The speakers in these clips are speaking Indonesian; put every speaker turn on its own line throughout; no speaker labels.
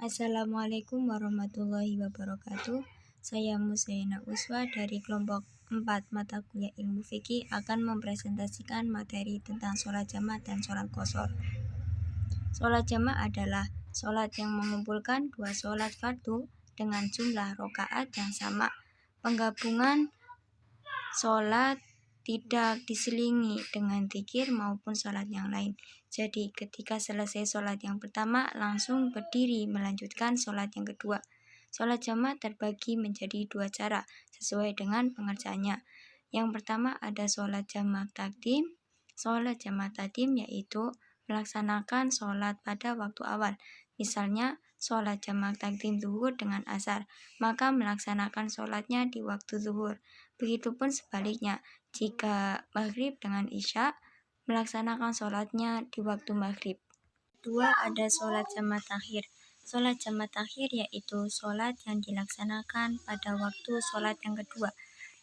Assalamualaikum warahmatullahi wabarakatuh. Saya Musaina Uswa dari kelompok 4 mata kuliah ilmu fikih akan mempresentasikan materi tentang sholat jamaah dan sholat qashar. Sholat jamaah adalah sholat yang mengumpulkan dua sholat fardu dengan jumlah rakaat yang sama. Penggabungan sholat tidak diselingi dengan dzikir maupun sholat yang lain. Jadi ketika selesai sholat yang pertama langsung berdiri melanjutkan sholat yang kedua. Sholat jamaah terbagi menjadi dua cara sesuai dengan pengerjaannya. Yang pertama ada sholat jamaah takdim. Sholat jamaah takdim yaitu melaksanakan sholat pada waktu awal. Misalnya sholat jamaah takdim zuhur dengan asar, maka melaksanakan sholatnya di waktu zuhur. Begitupun sebaliknya, jika maghrib dengan isya, melaksanakan sholatnya di waktu maghrib. Dua, ada sholat jamaah takhir. Sholat jamaah takhir yaitu sholat yang dilaksanakan pada waktu sholat yang kedua.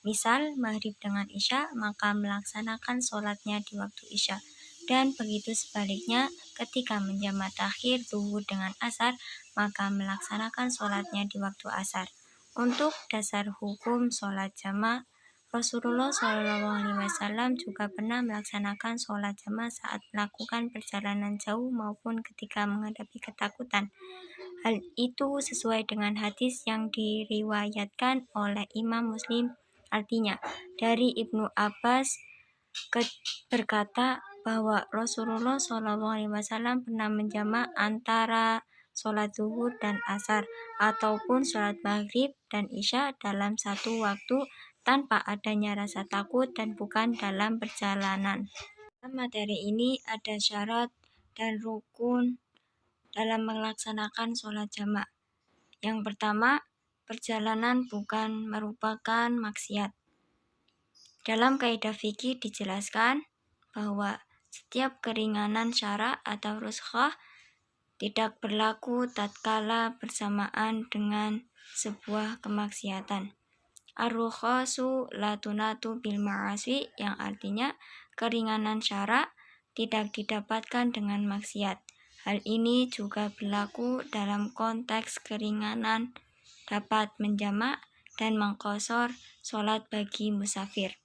Misal maghrib dengan isya, maka melaksanakan sholatnya di waktu isya. Dan begitu sebaliknya, ketika menjamak takhir zuhur dengan asar, maka melaksanakan sholatnya di waktu asar. Untuk dasar hukum sholat jamaah, Rasulullah SAW juga pernah melaksanakan sholat jamaah saat melakukan perjalanan jauh maupun ketika menghadapi ketakutan. Hal itu sesuai dengan hadis yang diriwayatkan oleh Imam Muslim. Artinya, dari Ibnu Abbas berkata bahwa Rasulullah SAW pernah menjamak antara sholat zuhur dan asar ataupun sholat maghrib dan isya dalam satu waktu tanpa adanya rasa takut dan bukan dalam perjalanan. Dalam materi ini ada syarat dan rukun dalam melaksanakan sholat jamaah. Yang pertama, perjalanan bukan merupakan maksiat. Dalam kaidah fikih dijelaskan bahwa setiap keringanan syara atau ruskhah tidak berlaku tatkala bersamaan dengan sebuah kemaksiatan. Ar-rukhasu la tunatu bil ma'asi, yang artinya keringanan syara tidak didapatkan dengan maksiat. Hal ini juga berlaku dalam konteks keringanan dapat menjamak dan mengqashar sholat bagi musafir.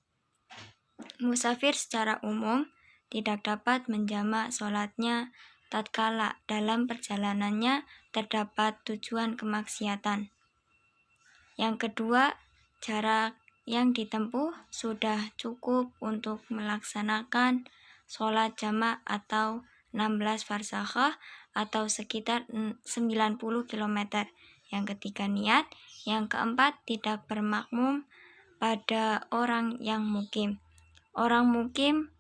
Musafir secara umum tidak dapat menjamak sholatnya tatkala dalam perjalanannya terdapat tujuan kemaksiatan. Yang kedua, jarak yang ditempuh sudah cukup untuk melaksanakan sholat jamaah atau 16 farsakhah atau sekitar 90 km. Yang ketiga, niat. Yang keempat, tidak bermakmum pada orang yang mukim. Orang mukim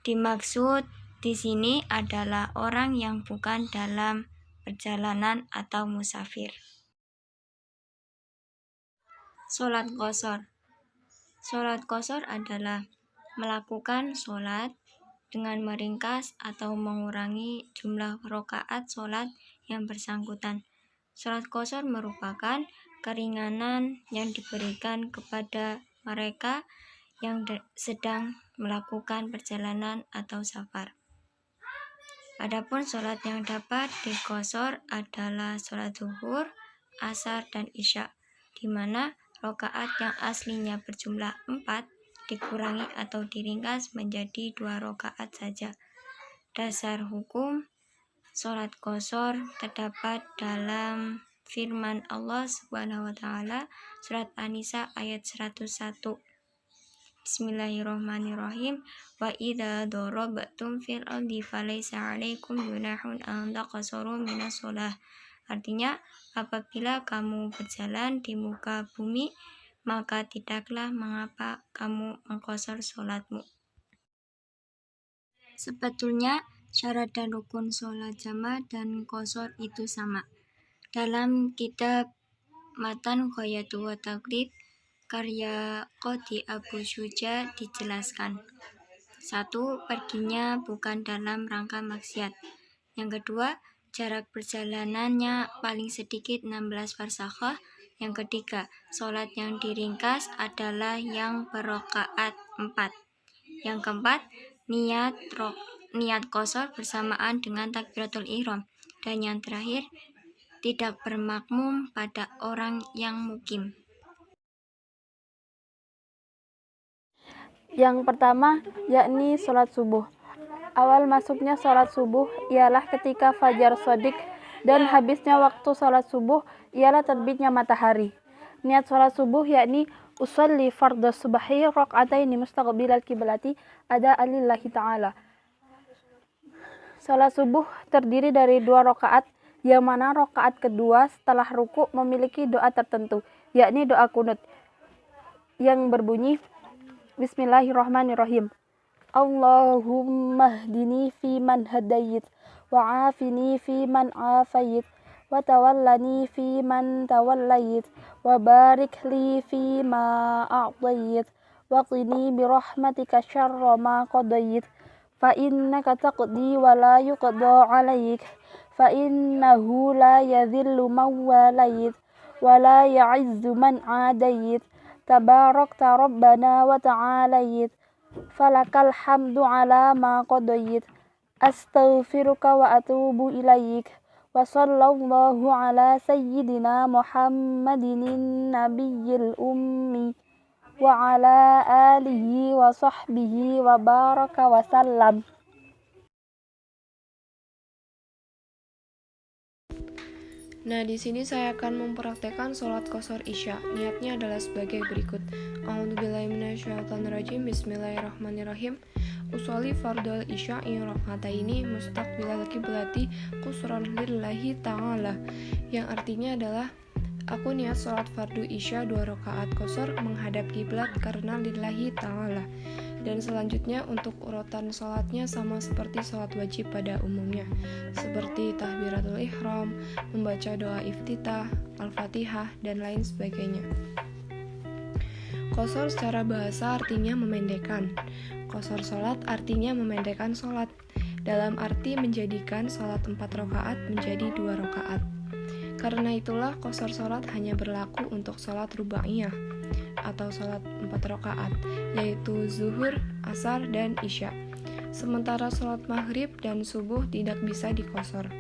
dimaksud di sini adalah orang yang bukan dalam perjalanan atau musafir. Sholat qashar. Sholat qashar adalah melakukan sholat dengan meringkas atau mengurangi jumlah rakaat sholat yang bersangkutan. Sholat qashar merupakan keringanan yang diberikan kepada mereka yang sedang melakukan perjalanan atau safar. Adapun sholat yang dapat diqashar adalah sholat zuhur, asar, dan isya, di mana rakaat yang aslinya berjumlah 4 dikurangi atau diringkas menjadi 2 rakaat saja. Dasar hukum sholat qashar terdapat dalam firman Allah Subhanahu wa taala surat An-Nisa ayat 101. Bismillahirrahmanirrahim. Wa idza darabtum fil ardi falaysa 'alaikum junahun an taqsuru minas shalah. Artinya, apabila kamu berjalan di muka bumi, maka tidaklah mengapa kamu mengqashar sholatmu. Sebetulnya, syarat dan rukun sholat jamaah dan qashar itu sama. Dalam kitab Matan Ghayatu wa Taqrib karya Qadhi Abu Syuja dijelaskan. 1. Perginya bukan dalam rangka maksiat. Yang kedua, jarak perjalanannya paling sedikit 16 farsakhah. Yang ketiga, sholat yang diringkas adalah yang berrakaat 4. Yang keempat, niat qashar bersamaan dengan takbiratul ihram. Dan yang terakhir, tidak bermakmum pada orang yang mukim.
Yang pertama, yakni sholat subuh. Awal masuknya sholat subuh ialah ketika fajar shadiq dan habisnya waktu sholat subuh ialah terbitnya matahari. Niat sholat subuh yakni usolli fardhu subhi raq'ataini mustaqbilal qiblati ada'an lillahi ta'ala. Sholat subuh terdiri dari 2 rakaat, yang mana rakaat kedua setelah ruku memiliki doa tertentu, yakni doa kunut, yang berbunyi Bismillahirrahmanirrahim. Allahumma hdini fi man hadayit, wa afini fi man afayit, wa tawallani fi man tawallayit, wa barik li fi ma a'tayit, wa qini birahmatika syarra ma qadayit, fa innaka taqdi wa la yuqda alaik, fa innahu la yadhillu man walayit, wa la ya'izzu man adayit, tabarakta rabbana wa ta'alayit, falakal hamdu ala ma qadayit, astaghfiruka wa atubu ilaik, wa sallallahu ala sayyidina Muhammadin nabiyyil ummi wa ala alihi wa sahbihi wa baraka wa sallam.
Nah, di sini saya akan mempraktekkan sholat qashar isya. Niatnya adalah sebagai berikut. A'udzubillahi minasyaitonirrajim. Bismillahirrahmanirrahim. Usolli fardhal isya'i rak'ataini mustaqbilal qiblati qusran lillahi ta'ala. Yang artinya adalah aku niat sholat fardu isya 2 rakaat qashar menghadap kiblat karena lillahi ta'ala. Dan selanjutnya untuk urutan sholatnya sama seperti sholat wajib pada umumnya, seperti takbiratul ihram, membaca doa iftitah, al-fatihah, dan lain sebagainya. Qashar secara bahasa artinya memendekkan. Qashar sholat artinya memendekkan sholat, dalam arti menjadikan sholat 4 rakaat menjadi 2 rakaat. Karena itulah qashar sholat hanya berlaku untuk sholat rubaiyah atau sholat 4 rakaat, yaitu zuhur, asar, dan isya. Sementara sholat maghrib dan subuh tidak bisa diqashar.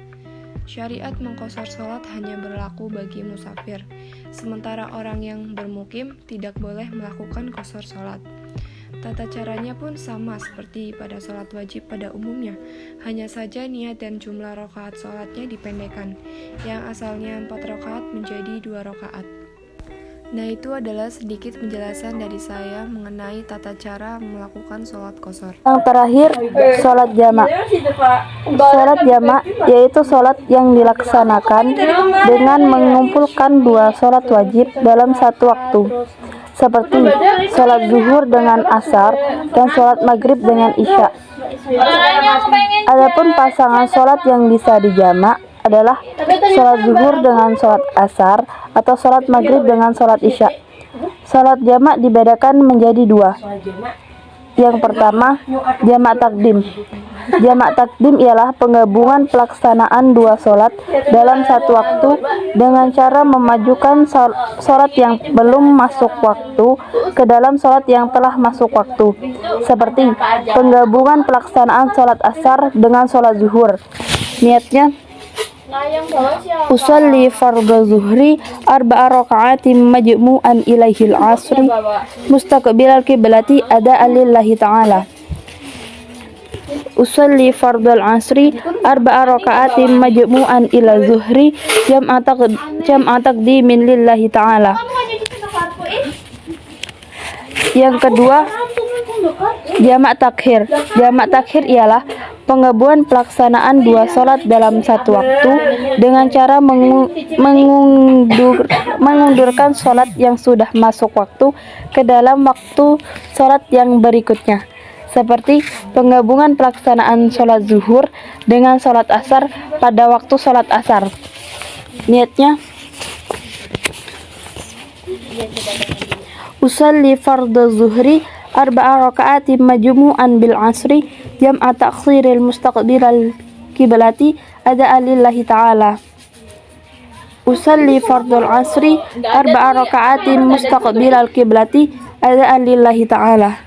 Syariat mengqashar sholat hanya berlaku bagi musafir, sementara orang yang bermukim tidak boleh melakukan qashar sholat. Tata caranya pun sama seperti pada sholat wajib pada umumnya, hanya saja niat dan jumlah rakaat sholatnya dipendekkan, yang asalnya 4 rakaat menjadi 2 rakaat. Nah, itu adalah sedikit penjelasan dari saya mengenai tata cara melakukan sholat qashar.
Yang terakhir, sholat jamak. Sholat jamak yaitu sholat yang dilaksanakan dengan mengumpulkan 2 sholat wajib dalam satu waktu, seperti sholat zuhur dengan asar dan sholat maghrib dengan isya. Adapun pasangan sholat yang bisa dijamak adalah sholat zuhur dengan sholat asar atau sholat maghrib dengan sholat isya. Sholat jamak dibedakan menjadi 2. Yang pertama, jamak takdim. Jamak takdim ialah penggabungan pelaksanaan 2 sholat dalam satu waktu dengan cara memajukan sholat yang belum masuk waktu ke dalam sholat yang telah masuk waktu, seperti penggabungan pelaksanaan sholat asar dengan sholat zuhur. Niatnya, usolli fardhu zuhri 4 raka'atin majmu'an ilaihil asri mustaqbilal qiblati ada'an lillahi ta'ala. Usolli fardhal asri 4 raka'atin majmu'an ila zuhri jam'a taqdimin lillahi ta'ala. Yang kedua, jamak takhir. Jamak takhir ialah penggabungan pelaksanaan 2 sholat dalam satu waktu dengan cara mengundurkan sholat yang sudah masuk waktu ke dalam waktu sholat yang berikutnya, seperti penggabungan pelaksanaan sholat zuhur dengan sholat asar pada waktu sholat asar. Niatnya, usolli fardhu zuhri 4 raka'atin majmu'an bil asri jam'a ta'khiril mustaqbilal qiblati ada'an lillahi ta'ala. Usolli fardhul asri 4 raka'atin mustaqbilal qiblati ada'an lillahi ta'ala.